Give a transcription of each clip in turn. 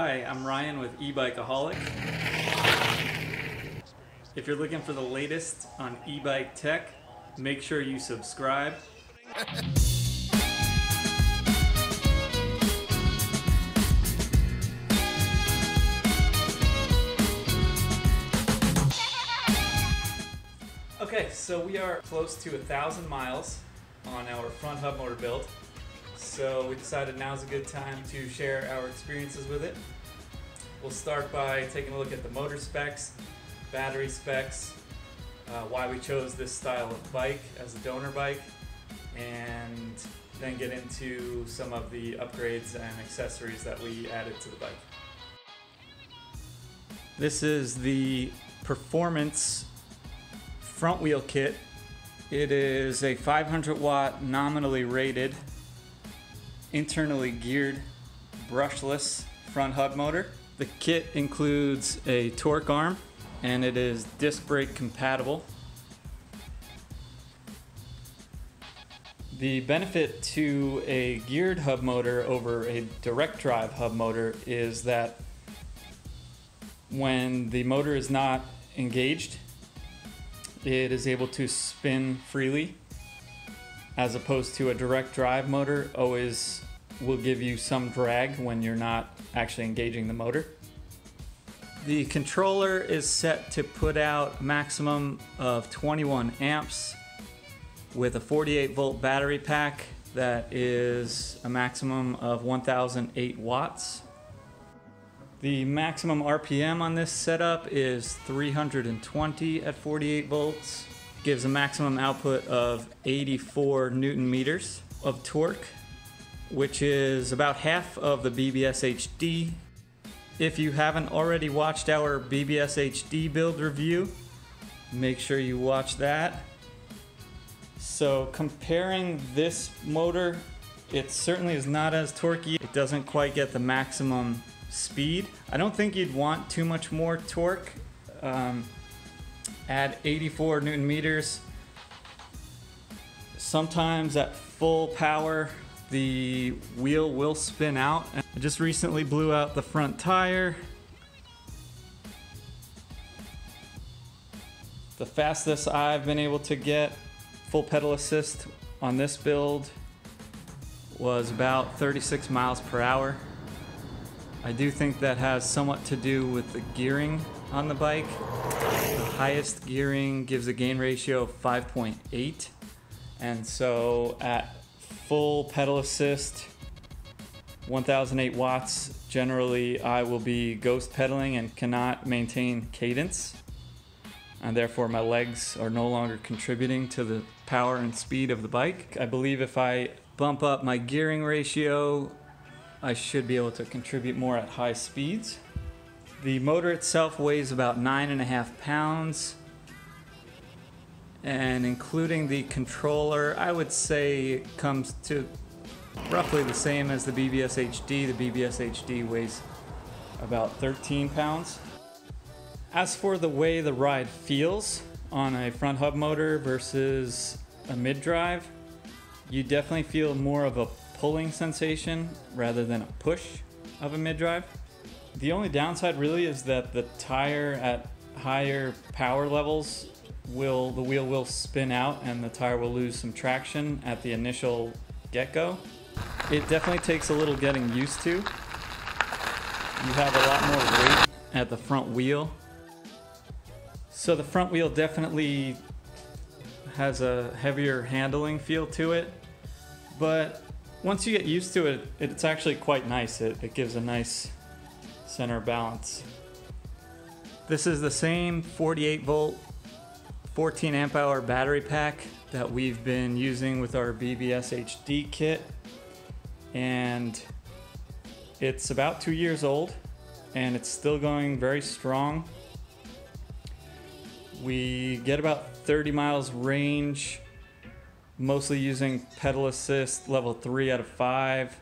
Hi, I'm Ryan with eBikeaholic. If you're looking for the latest on e-bike tech, make sure you subscribe. Okay, so we are close to 1,000 miles on our front hub motor build. So we decided now's a good time to share our experiences with it. We'll start by taking a look at the motor specs, battery specs, why we chose this style of bike as a donor bike, and then get into some of the upgrades and accessories that we added to the bike. This is the Performance front wheel kit. It is a 500 watt nominally rated, internally geared, brushless front hub motor. The kit includes a torque arm and it is disc brake compatible. The benefit to a geared hub motor over a direct drive hub motor is that when the motor is not engaged, it is able to spin freely, as opposed to a direct drive motor always will give you some drag when you're not actually engaging the motor. The controller is set to put out a maximum of 21 amps with a 48 volt battery pack that is a maximum of 1,008 watts. The maximum RPM on this setup is 320 at 48 volts. Gives a maximum output of 84 Newton meters of torque, which is about half of the BBSHD. If you haven't already watched our BBSHD build review, make sure you watch that. So comparing this motor, it certainly is not as torquey. It doesn't quite get the maximum speed. I don't think you'd want too much more torque. At 84 Newton meters, sometimes at full power the wheel will spin out. I just recently blew out the front tire. The fastest I've been able to get full pedal assist on this build was about 36 miles per hour. I do think that has somewhat to do with the gearing on the bike. The highest gearing gives a gain ratio of 5.8, and so at full pedal assist, 1,008 watts, generally I will be ghost pedaling and cannot maintain cadence, and therefore my legs are no longer contributing to the power and speed of the bike. I believe if I bump up my gearing ratio, I should be able to contribute more at high speeds. The motor itself weighs about 9.5 pounds, and including the controller, I would say it comes to roughly the same as the BBSHD. The BBSHD weighs about 13 pounds. As for the way the ride feels on a front hub motor versus a mid-drive, you definitely feel more of a pulling sensation rather than a push of a mid-drive. The only downside really is that the tire at higher power levels the wheel will spin out and the tire will lose some traction at the initial get-go. It definitely takes a little getting used to. You have a lot more weight at the front wheel. So the front wheel definitely has a heavier handling feel to it, but once you get used to it, it's actually quite nice. It gives a nice center balance. This is the same 48 volt, 14 amp hour battery pack that we've been using with our BBSHD kit, and it's about 2 years old and it's still going very strong. We get about 30 miles range, mostly using pedal assist level 3 out of 5,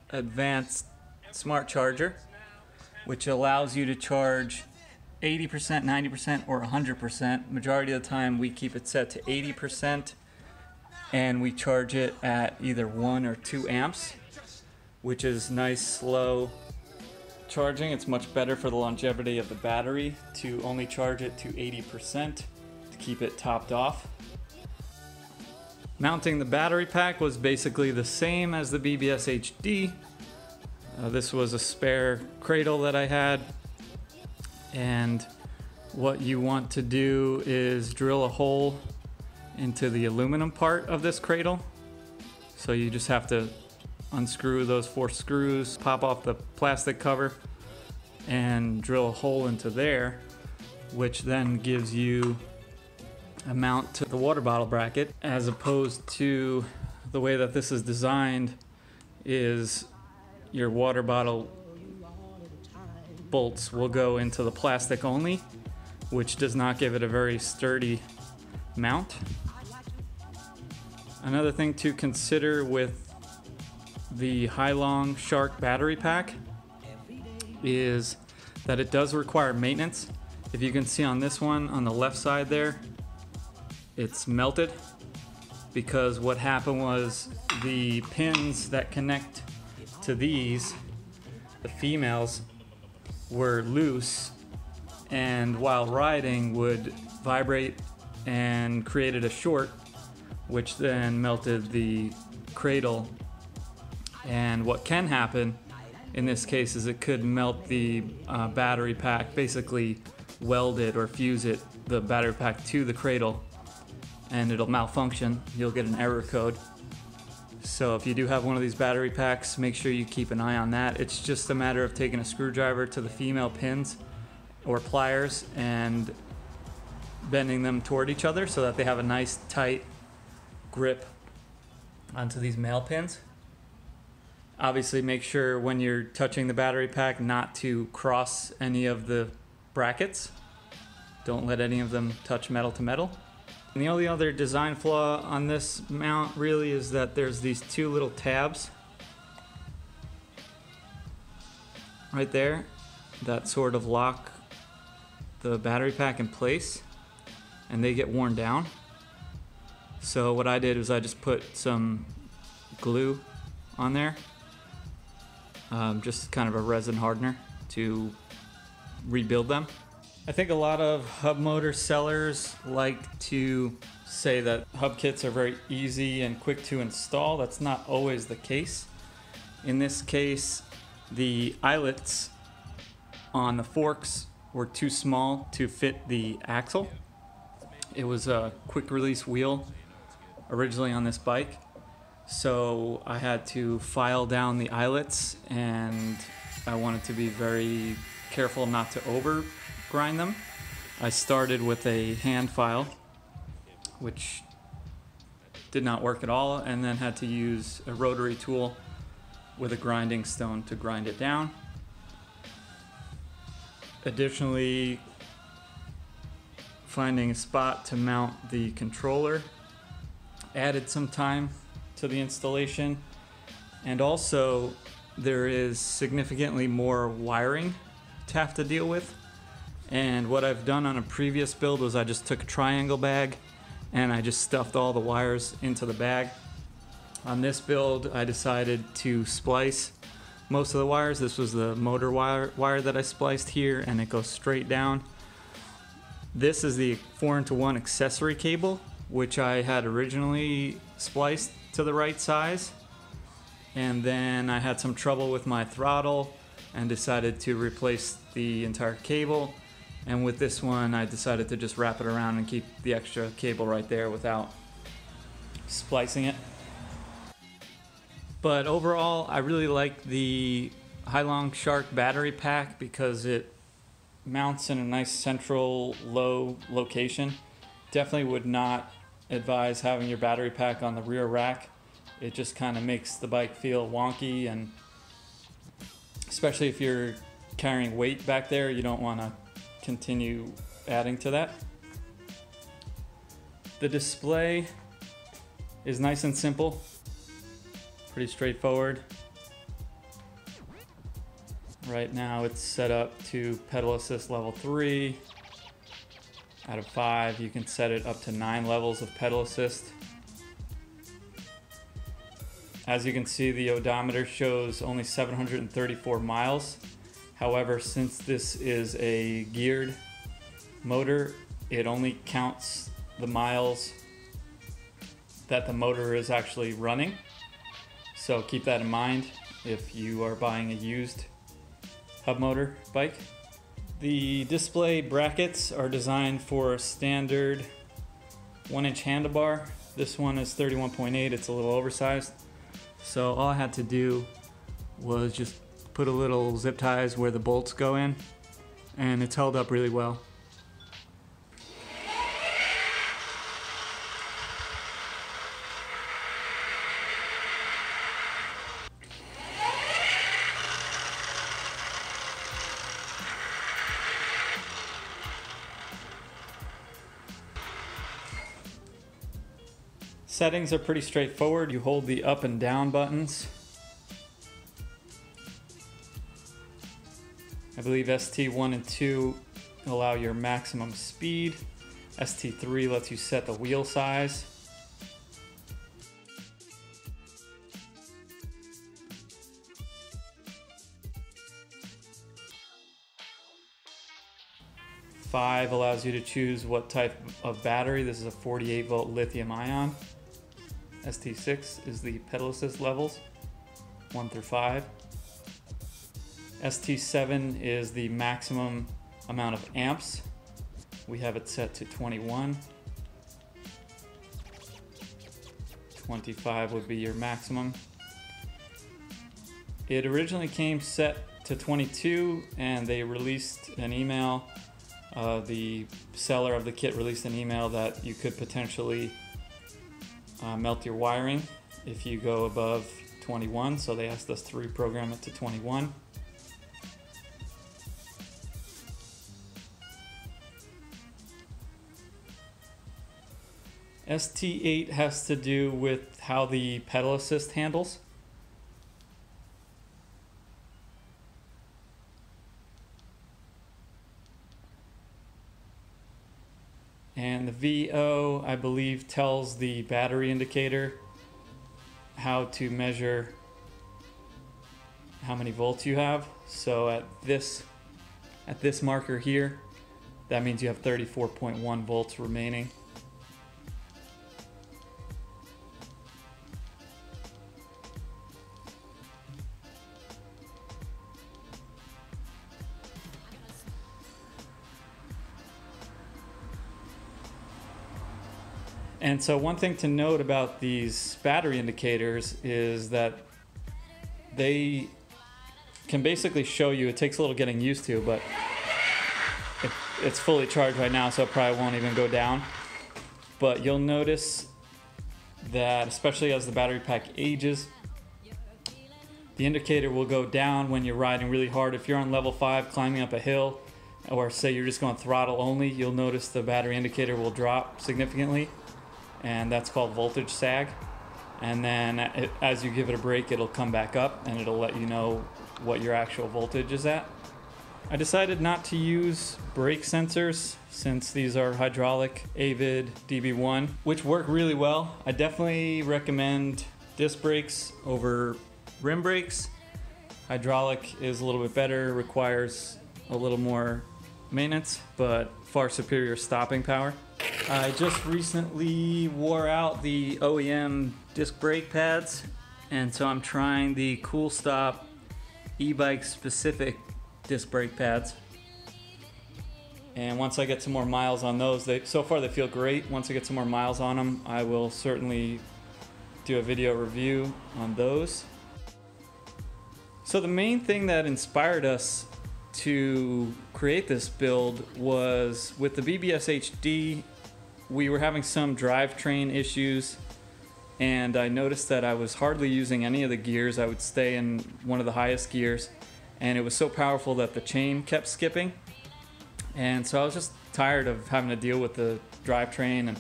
advanced smart charger, which allows you to charge 80%, 90%, or 100%. Majority of the time we keep it set to 80%, and we charge it at either 1 or 2 amps, which is nice, slow charging, it's much better for the longevity of the battery to only charge it to 80% to keep it topped off. Mounting the battery pack was basically the same as the BBSHD. This was a spare cradle that I had, and what you want to do is drill a hole into the aluminum part of this cradle. So you just have to unscrew those 4 screws, pop off the plastic cover, and drill a hole into there, which then gives you a mount to the water bottle bracket, as opposed to the way that this is designed is your water bottle bolts will go into the plastic only, which does not give it a very sturdy mount. Another thing to consider with the Highlong Shark battery pack is that it does require maintenance. If you can see on this one on the left side there, it's melted because what happened was the pins that connect to these, the females, were loose, and while riding would vibrate and created a short, which then melted the cradle. And what can happen in this case is it could melt the battery pack, basically weld it or fuse it, the battery pack to the cradle, and it'll malfunction. You'll get an error code. So if you do have one of these battery packs, make sure you keep an eye on that. It's just a matter of taking a screwdriver to the female pins or pliers and bending them toward each other so that they have a nice tight grip onto these male pins. Obviously make sure when you're touching the battery pack not to cross any of the brackets. Don't let any of them touch metal to metal. And the only other design flaw on this mount really is that there's these 2 little tabs right there that sort of lock the battery pack in place, and they get worn down. So what I did was I just put some glue on there, just kind of a resin hardener to rebuild them. I think a lot of hub motor sellers like to say that hub kits are very easy and quick to install. That's not always the case. In this case, the eyelets on the forks were too small to fit the axle. It was a quick release wheel originally on this bike, so I had to file down the eyelets, and I wanted to be very careful not to over grind them. I started with a hand file, which did not work at all, and then had to use a rotary tool with a grinding stone to grind it down. Additionally, finding a spot to mount the controller added some time to the installation, and also there is significantly more wiring to have to deal with. And what I've done on a previous build was I just took a triangle bag and I just stuffed all the wires into the bag. On this build, I decided to splice most of the wires. This was the motor wire that I spliced here, and it goes straight down. This is the 4-into-1 accessory cable, which I had originally spliced to the right size. And then I had some trouble with my throttle and decided to replace the entire cable. And with this one, I decided to just wrap it around and keep the extra cable right there without splicing it. But overall, I really like the Highlong Shark battery pack because it mounts in a nice central low location. Definitely would not advise having your battery pack on the rear rack. It just kind of makes the bike feel wonky, and especially if you're carrying weight back there, you don't want to continue adding to that. The display is nice and simple, pretty straightforward. Right now it's set up to pedal assist level 3 out of 5. You can set it up to 9 levels of pedal assist. As you can see, the odometer shows only 734 miles, However, since this is a geared motor, it only counts the miles that the motor is actually running. So keep that in mind if you are buying a used hub motor bike. The display brackets are designed for a standard 1-inch handlebar. This one is 31.8, it's a little oversized. So all I had to do was just put a little zip ties where the bolts go in, and it's held up really well. Settings are pretty straightforward. You hold the up and down buttons. I believe ST1 and 2 allow your maximum speed. ST3 lets you set the wheel size. Five allows you to choose what type of battery. This is a 48 volt lithium ion. ST6 is the pedal assist levels, 1 through 5. ST7 is the maximum amount of amps. We have it set to 21. 25 would be your maximum. It originally came set to 22, and they released an email. The seller of the kit released an email that you could potentially melt your wiring if you go above 21, so they asked us to reprogram it to 21. ST8 has to do with how the pedal assist handles. And the VO, I believe, tells the battery indicator how to measure how many volts you have. So at this marker here, that means you have 34.1 volts remaining. And so one thing to note about these battery indicators is that they can basically show you, it takes a little getting used to, but it's fully charged right now, so it probably won't even go down. But you'll notice that, especially as the battery pack ages, the indicator will go down when you're riding really hard. If you're on level 5 climbing up a hill, or say you're just going throttle only, you'll notice the battery indicator will drop significantly. And that's called voltage sag. And then as you give it a break, it'll come back up and it'll let you know what your actual voltage is at. I decided not to use brake sensors since these are hydraulic Avid DB1, which work really well. I definitely recommend disc brakes over rim brakes. Hydraulic is a little bit better, requires a little more maintenance, but far superior stopping power. I just recently wore out the OEM disc brake pads, and so I'm trying the Cool Stop e-bike specific disc brake pads. And once I get some more miles on those, so far they feel great. Once I get some more miles on them, I will certainly do a video review on those. So the main thing that inspired us to create this build was with the BBSHD. We were having some drivetrain issues, and I noticed that I was hardly using any of the gears. I would stay in one of the highest gears, and it was so powerful that the chain kept skipping. And so I was just tired of having to deal with the drivetrain, and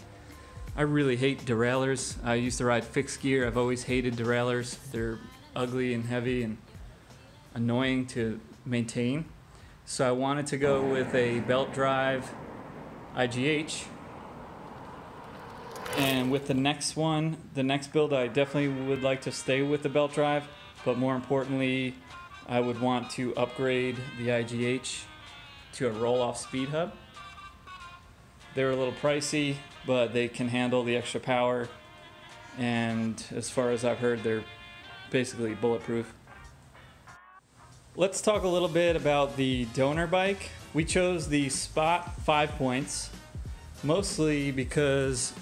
I really hate derailleurs. I used to ride fixed gear. I've always hated derailleurs. They're ugly and heavy and annoying to maintain. So I wanted to go with a belt drive IGH. And with the next one, the next build, I definitely would like to stay with the belt drive, but more importantly, I would want to upgrade the IGH to a roll-off speed hub. They're a little pricey, but they can handle the extra power, and as far as I've heard, they're basically bulletproof. Let's talk a little bit about the donor bike. We chose the Spot 5 points, mostly because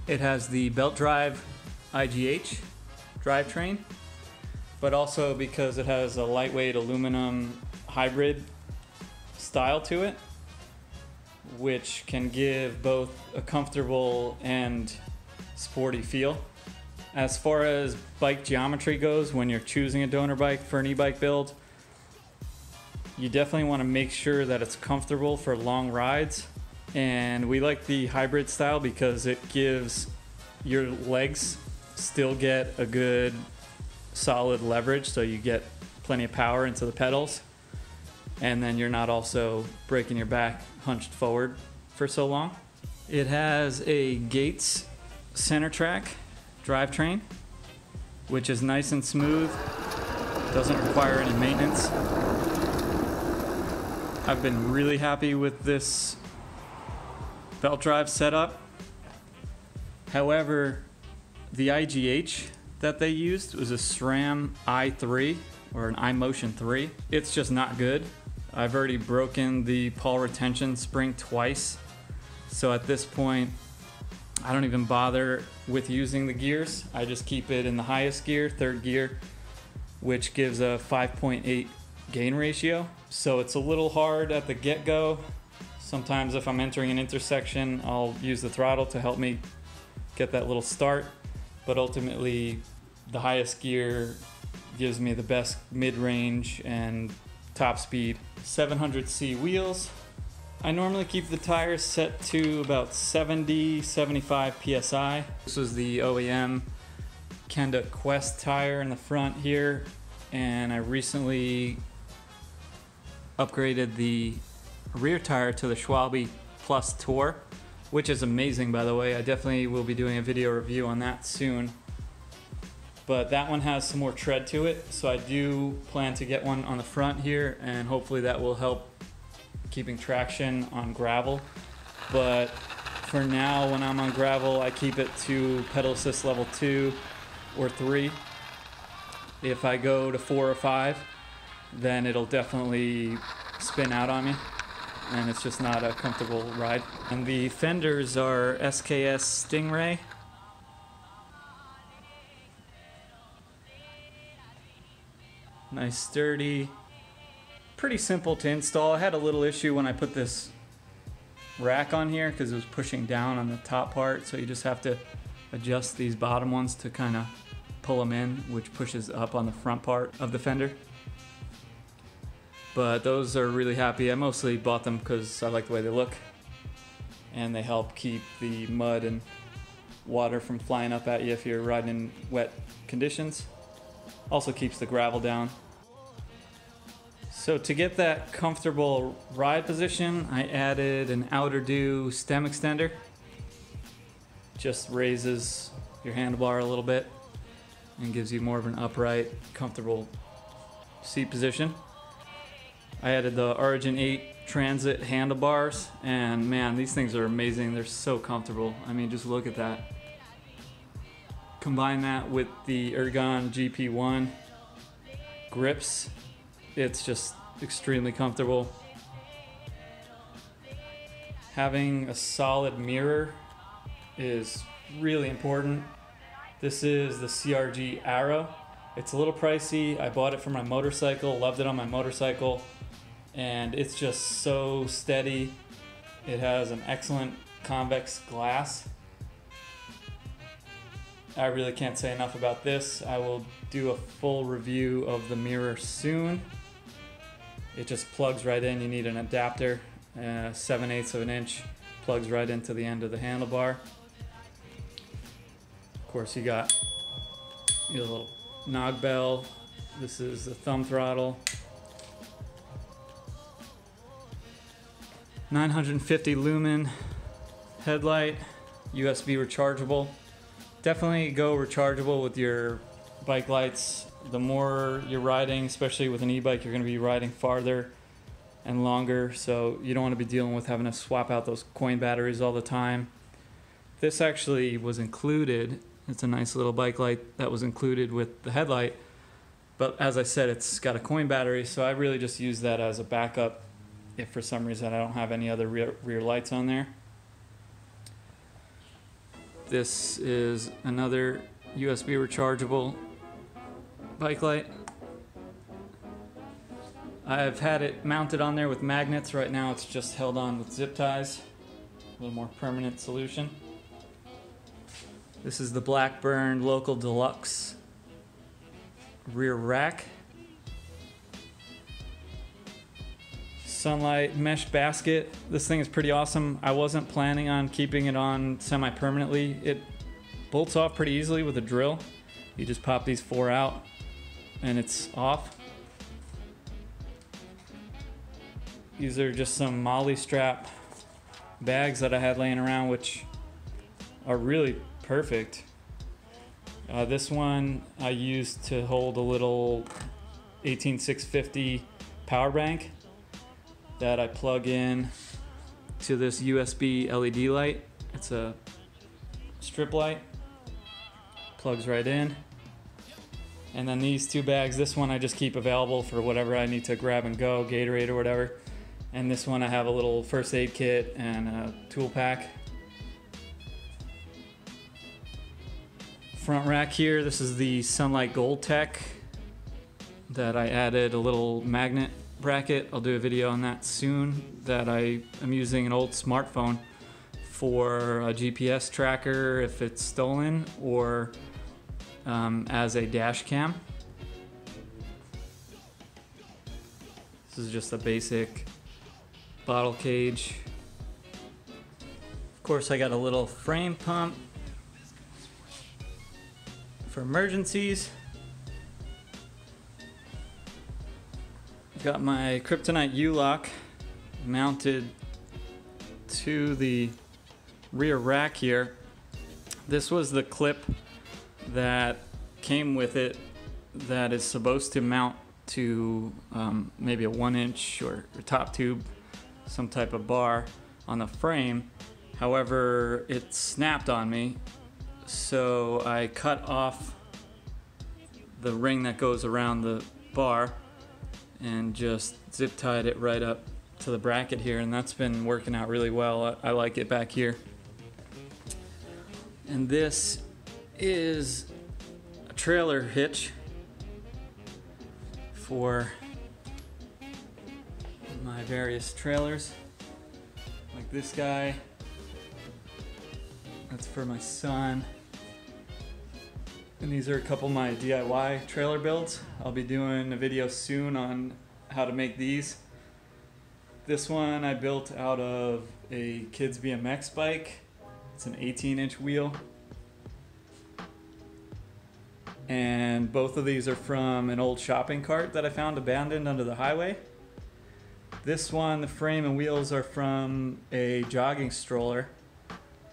it has the belt drive IGH drivetrain, but also because it has a lightweight aluminum hybrid style to it, which can give both a comfortable and sporty feel. As far as bike geometry goes, when you're choosing a donor bike for an e-bike build, you definitely want to make sure that it's comfortable for long rides. And we like the hybrid style because it gives your legs still get a good solid leverage, so you get plenty of power into the pedals, and then you're not also breaking your back hunched forward for so long. It has a Gates center track drivetrain, which is nice and smooth, doesn't require any maintenance. I've been really happy with this belt drive setup. However, the IGH that they used was a SRAM i3 or an iMotion 3. It's just not good. I've already broken the pawl retention spring twice, so at this point I don't even bother with using the gears. I just keep it in the highest gear, third gear, which gives a 5.8 gain ratio. So it's a little hard at the get-go. Sometimes if I'm entering an intersection, I'll use the throttle to help me get that little start, but ultimately the highest gear gives me the best mid-range and top speed. 700C wheels. I normally keep the tires set to about 75 PSI. This was the OEM Kenda Quest tire in the front here, and I recently upgraded the rear tire to the Schwalbe Plus Tour, which is amazing, by the way. I definitely will be doing a video review on that soon. But that one has some more tread to it, so I do plan to get one on the front here, and hopefully that will help keeping traction on gravel. But for now, when I'm on gravel, I keep it to pedal assist level 2 or 3. If I go to 4 or 5, then it'll definitely spin out on me, and it's just not a comfortable ride. And the fenders are SKS Stingray. Nice, sturdy, pretty simple to install. I had a little issue when I put this rack on here because it was pushing down on the top part, so you just have to adjust these bottom ones to kind of pull them in, which pushes up on the front part of the fender. But those are really happy. I mostly bought them because I like the way they look, and they help keep the mud and water from flying up at you if you're riding in wet conditions. Also keeps the gravel down. So to get that comfortable ride position, I added an outer due stem extender. Just raises your handlebar a little bit and gives you more of an upright, comfortable seat position. I added the Origin 8 Transit handlebars, and man, these things are amazing. They're so comfortable. I mean, just look at that. Combine that with the Ergon GP1 grips, it's just extremely comfortable. Having a solid mirror is really important. This is the CRG Arrow. It's a little pricey. I bought it for my motorcycle, loved it on my motorcycle, and it's just so steady. It has an excellent convex glass. I really can't say enough about this. I will do a full review of the mirror soon. It just plugs right in. You need an adapter, 7/8 of an inch, plugs right into the end of the handlebar. Of course, you got your little nog bell. This is the thumb throttle. 950 lumen headlight, USB rechargeable. Definitely go rechargeable with your bike lights. The more you're riding, especially with an e-bike, you're going to be riding farther and longer, so you don't want to be dealing with having to swap out those coin batteries all the time. This actually was included. It's a nice little bike light that was included with the headlight, but as I said, it's got a coin battery, so I really just use that as a backup if for some reason I don't have any other rear lights on there. This is another USB rechargeable bike light. I've had it mounted on there with magnets. Right now it's just held on with zip ties. A little more permanent solution. This is the Blackburn Local Deluxe rear rack. Sunlight mesh basket. This thing is pretty awesome. I wasn't planning on keeping it on semi-permanently. It bolts off pretty easily with a drill. You just pop these 4 out and it's off. These are just some molly strap bags that I had laying around, which are really perfect. This one I used to hold a little 18650 power bank that I plug in to this USB LED light. It's a strip light, plugs right in. And then these 2 bags, this one I just keep available for whatever I need to grab and go, Gatorade or whatever. And this one I have a little first aid kit and a tool pack. Front rack here, this is the Sunlight Gold Tech that I added a little magnet bracket. I'll do a video on that soon. That I am using an old smartphone for a GPS tracker if it's stolen, or as a dash cam. This is just a basic bottle cage. Of course, I got a little frame pump for emergencies. Got my Kryptonite U-lock mounted to the rear rack here. This was the clip that came with it that is supposed to mount to maybe a 1-inch or top tube, some type of bar on the frame. However, it snapped on me, so I cut off the ring that goes around the bar and just zip tied it right up to the bracket here, and that's been working out really well. I like it back here. And this is a trailer hitch for my various trailers, like this guy. That's for my son. And these are a couple of my DIY trailer builds. I'll be doing a video soon on how to make these. This one I built out of a kid's BMX bike. It's an 18-inch wheel. And both of these are from an old shopping cart that I found abandoned under the highway. This one, the frame and wheels are from a jogging stroller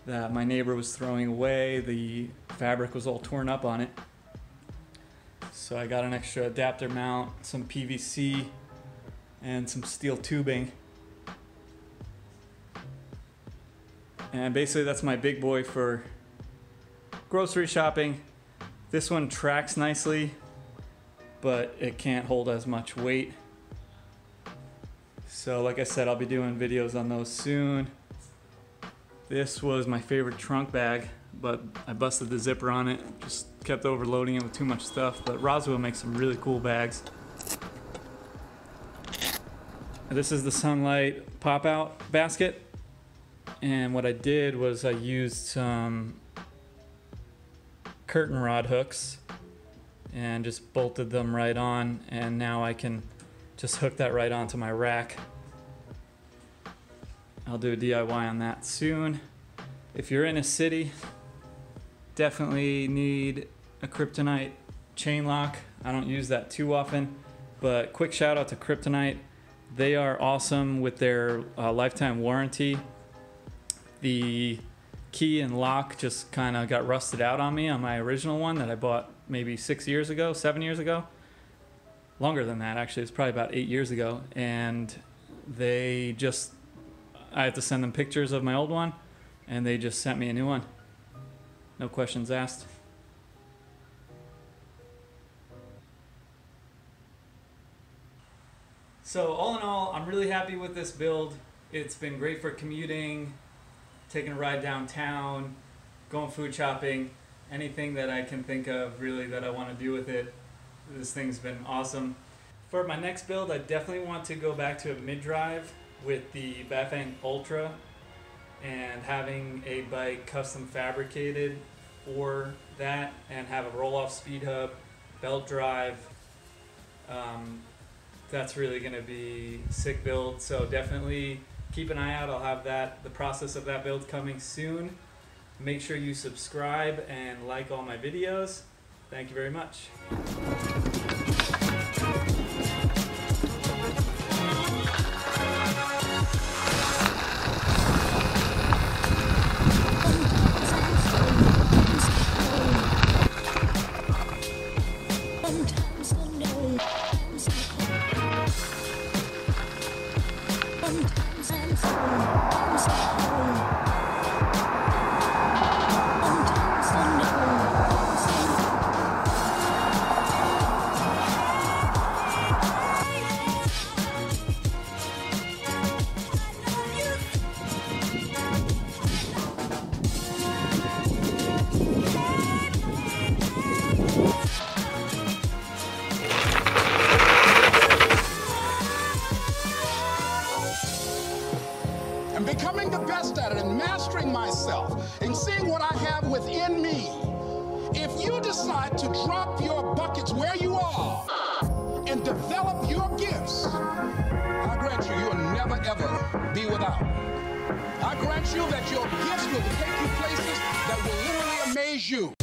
that my neighbor was throwing away. The fabric was all torn up on it. So I got an extra adapter mount, some PVC, and some steel tubing. And basically that's my big boy for grocery shopping. This one tracks nicely, but it can't hold as much weight. So like I said, I'll be doing videos on those soon. This was my favorite trunk bag, but I busted the zipper on it, just kept overloading it with too much stuff. But Roswell makes some really cool bags. This is the Sunlight pop-out basket. And what I did was I used some curtain rod hooks and just bolted them right on, and now I can just hook that right onto my rack. I'll do a DIY on that soon. If you're in a city, definitely need a Kryptonite chain lock. I don't use that too often, but quick shout out to Kryptonite. They are awesome with their lifetime warranty. The key and lock just kind of got rusted out on me on my original one that I bought maybe 6 years ago, 7 years ago. Longer than that, actually. It's probably about 8 years ago. And I had to send them pictures of my old one, and they just sent me a new one. No questions asked. So all in all, I'm really happy with this build. It's been great for commuting, taking a ride downtown, going food shopping, anything that I can think of really that I want to do with it. This thing's been awesome. For my next build, I definitely want to go back to a mid-drive with the Bafang Ultra and having a bike custom fabricated for that and have a roll-off speed hub, belt drive. That's really going to be sick build, so definitely keep an eye out. I'll have the process of that build coming soon. Make sure you subscribe and like all my videos. Thank you very much. And becoming the best at it and mastering myself and seeing what I have within me. If you decide to drop your buckets where you are and develop your gifts, I grant you, you'll never ever be without. I grant you that your gifts will take you places that will literally amaze you.